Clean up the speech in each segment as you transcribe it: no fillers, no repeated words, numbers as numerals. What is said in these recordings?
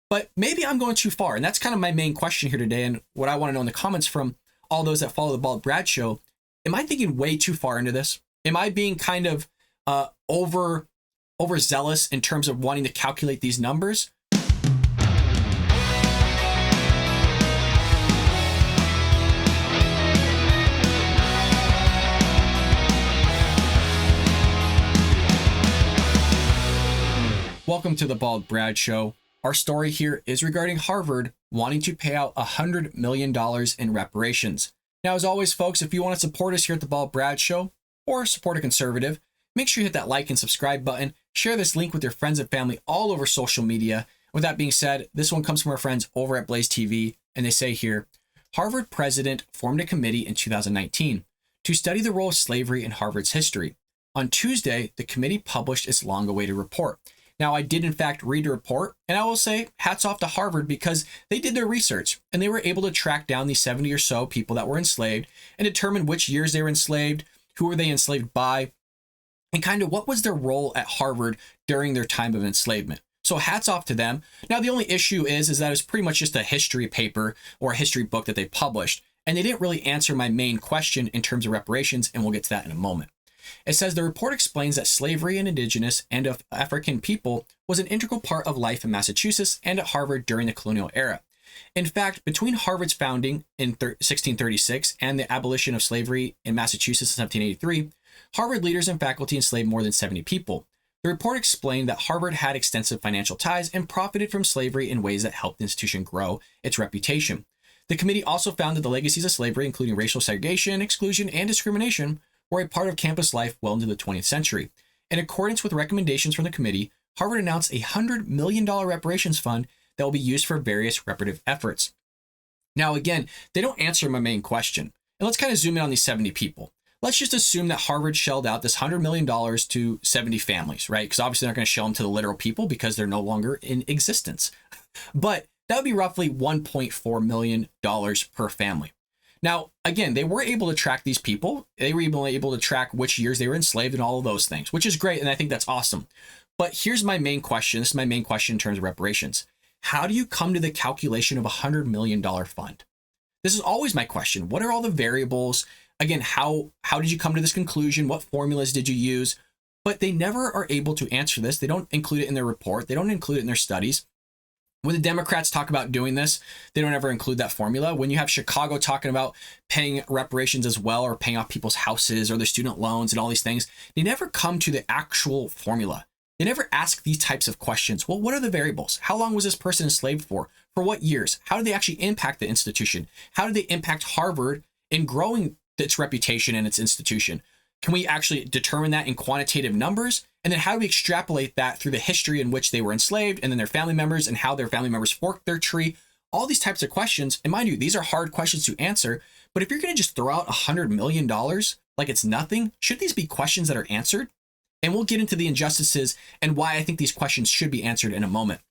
But maybe I'm going too far. And that's kind of my main question here today. And what I want to know in the comments from all those that follow the Bald Brad Show, am I thinking way too far into this? Am I being kind of overzealous in terms of wanting to calculate these numbers? Welcome to the Bald Brad Show. Our story here is regarding Harvard wanting to pay out $100 million in reparations. Now, as always, folks, if you want to support us here at the Bald Brad Show or support a conservative, make sure you hit that like and subscribe button. Share this link with your friends and family all over social media. With that being said, this one comes from our friends over at Blaze TV, and they say here, Harvard president formed a committee in 2019 to study the role of slavery in Harvard's history. On Tuesday, the committee published its long-awaited report. Now, I did in fact read the report, and I will say hats off to Harvard because they did their research and they were able to track down the 70 or so people that were enslaved and determine which years they were enslaved, who were they enslaved by, and kind of what was their role at Harvard during their time of enslavement. So hats off to them. Now, the only issue is that it's pretty much just a history paper or a history book that they published, and they didn't really answer my main question in terms of reparations, and we'll get to that in a moment. It says the report explains that slavery in Indigenous and of African people was an integral part of life in Massachusetts and at Harvard during the colonial era. In fact, between Harvard's founding in 1636 and the abolition of slavery in Massachusetts in 1783, Harvard leaders and faculty enslaved more than 70 people. The report explained that Harvard had extensive financial ties and profited from slavery in ways that helped the institution grow its reputation. The committee also found that the legacies of slavery, including racial segregation, exclusion, and discrimination, were a part of campus life well into the 20th century. In accordance with recommendations from the committee, Harvard announced a $100 million reparations fund that will be used for various reparative efforts. Now, again, they don't answer my main question. And let's kind of zoom in on these 70 people. Let's just assume that Harvard shelled out this $100 million to 70 families, right? Because obviously they're not going to shell them to the literal people because they're no longer in existence. But that would be roughly $1.4 million per family. Now, again, they were able to track these people. They were able to track which years they were enslaved and all of those things, which is great. And I think that's awesome. But here's my main question. This is my main question in terms of reparations. How do you come to the calculation of a $100 million fund? This is always my question. What are all the variables? Again, how did you come to this conclusion? What formulas did you use? But they never are able to answer this. They don't include it in their report. They don't include it in their studies. When the Democrats talk about doing this, they don't ever include that formula. When you have Chicago talking about paying reparations as well, or paying off people's houses or their student loans and all these things, they never come to the actual formula. They never ask these types of questions. Well, what are the variables? How long was this person enslaved for? For what years? How did they actually impact the institution? How did they impact Harvard in growing its reputation and its institution? Can we actually determine that in quantitative numbers? And then how do we extrapolate that through the history in which they were enslaved and then their family members and how their family members forked their tree? All these types of questions. And mind you, these are hard questions to answer. But if you're going to just throw out $100 million like it's nothing, should these be questions that are answered? And we'll get into the injustices and why I think these questions should be answered in a moment.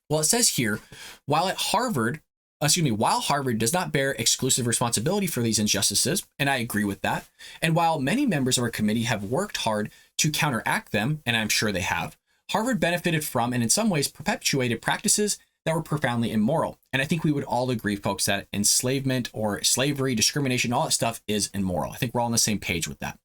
Well, it says here, while Harvard does not bear exclusive responsibility for these injustices, and I agree with that, and while many members of our committee have worked hard to counteract them, and I'm sure they have, Harvard benefited from and in some ways perpetuated practices that were profoundly immoral. And I think we would all agree, folks, that enslavement or slavery, discrimination, all that stuff is immoral. I think we're all on the same page with that.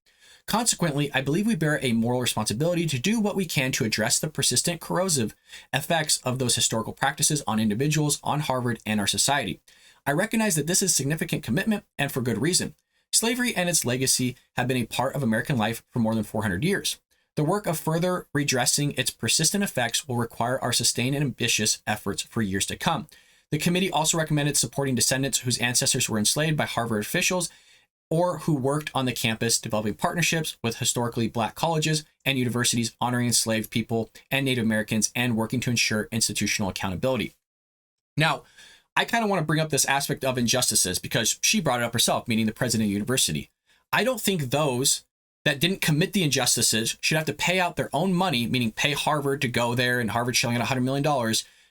Consequently, I believe we bear a moral responsibility to do what we can to address the persistent corrosive effects of those historical practices on individuals, on Harvard, and our society. I recognize that this is a significant commitment, and for good reason. Slavery and its legacy have been a part of American life for more than 400 years. The work of further redressing its persistent effects will require our sustained and ambitious efforts for years to come. The committee also recommended supporting descendants whose ancestors were enslaved by Harvard officials or who worked on the campus developing partnerships with historically Black colleges and universities honoring enslaved people and Native Americans and working to ensure institutional accountability. Now, I kind of want to bring up this aspect of injustices because she brought it up herself, meaning the president of the university. I don't think those that didn't commit the injustices should have to pay out their own money, meaning pay Harvard to go there and Harvard shelling out $100 million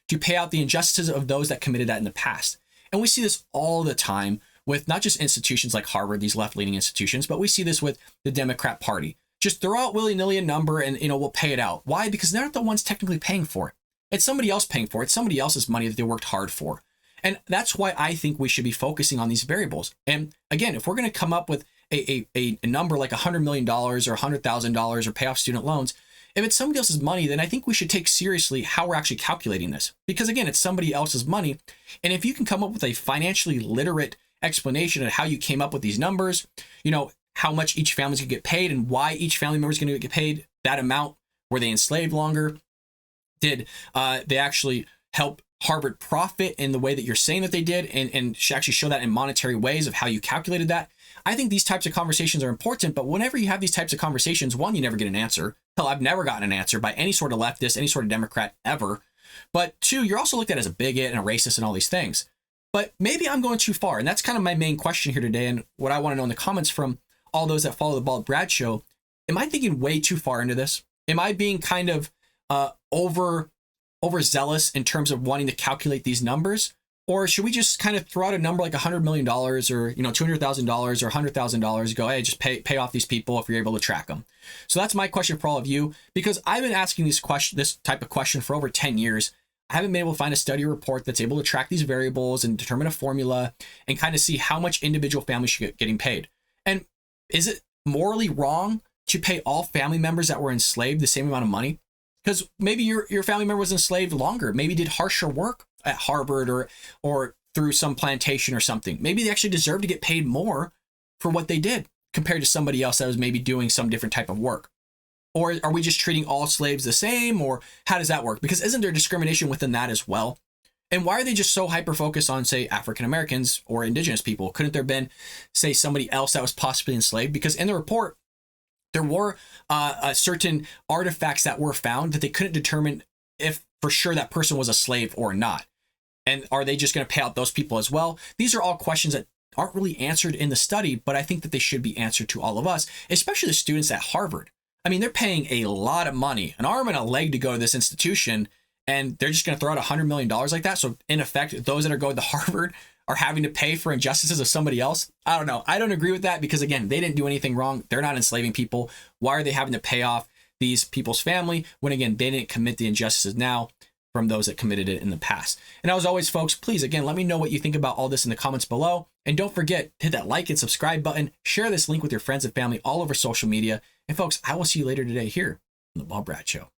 to pay out the injustices of those that committed that in the past. And we see this all the time with not just institutions like Harvard, these left-leaning institutions, but we see this with the Democrat Party. Just throw out willy-nilly a number and, we'll pay it out. Why? Because they're not the ones technically paying for it. It's somebody else paying for it. It's somebody else's money that they worked hard for. And that's why I think we should be focusing on these variables. And again, if we're going to come up with a number like $100 million or $100,000 or pay off student loans, if it's somebody else's money, then I think we should take seriously how we're actually calculating this. Because again, it's somebody else's money. And if you can come up with a financially literate explanation of how you came up with these numbers, how much each family's going to get paid and why each family member is going to get paid that amount. Were they enslaved longer? Did they actually help Harvard profit in the way that you're saying that they did, and actually show that in monetary ways of how you calculated that? I think these types of conversations are important, but whenever you have these types of conversations, one, you never get an answer. Hell, I've never gotten an answer by any sort of leftist, any sort of Democrat ever. But two, you're also looked at as a bigot and a racist and all these things. But maybe I'm going too far, and that's kind of my main question here today, and what I want to know in the comments from all those that follow the Bald Brad Show. Am I thinking way too far into this? Am I being kind of overzealous in terms of wanting to calculate these numbers? Or should we just kind of throw out a number like $100 million or $200,000 or $100,000, go, hey, just pay off these people if you're able to track them? So that's my question for all of you, because I've been asking this type of question for over 10 years. I haven't been able to find a study or report that's able to track these variables and determine a formula and kind of see how much individual families should get getting paid. And is it morally wrong to pay all family members that were enslaved the same amount of money? Because maybe your family member was enslaved longer, maybe did harsher work at Harvard or through some plantation or something. Maybe they actually deserve to get paid more for what they did compared to somebody else that was maybe doing some different type of work. Or are we just treating all slaves the same? Or how does that work? Because isn't there discrimination within that as well? And why are they just so hyper-focused on, say, African Americans or Indigenous people? Couldn't there have been, say, somebody else that was possibly enslaved? Because in the report, there were certain artifacts that were found that they couldn't determine if for sure that person was a slave or not. And are they just going to pay out those people as well? These are all questions that aren't really answered in the study, but I think that they should be answered to all of us, especially the students at Harvard. I mean, they're paying a lot of money, an arm and a leg to go to this institution, and they're just going to throw out $100 million like that. So in effect, those that are going to Harvard are having to pay for injustices of somebody else. I don't know. I don't agree with that because, again, they didn't do anything wrong. They're not enslaving people. Why are they having to pay off these people's family when, again, they didn't commit the injustices now from those that committed it in the past? And as always, folks, please, again, let me know what you think about all this in the comments below. And don't forget, hit that like and subscribe button. Share this link with your friends and family all over social media. And folks, I will see you later today here on The Bald Brad Show.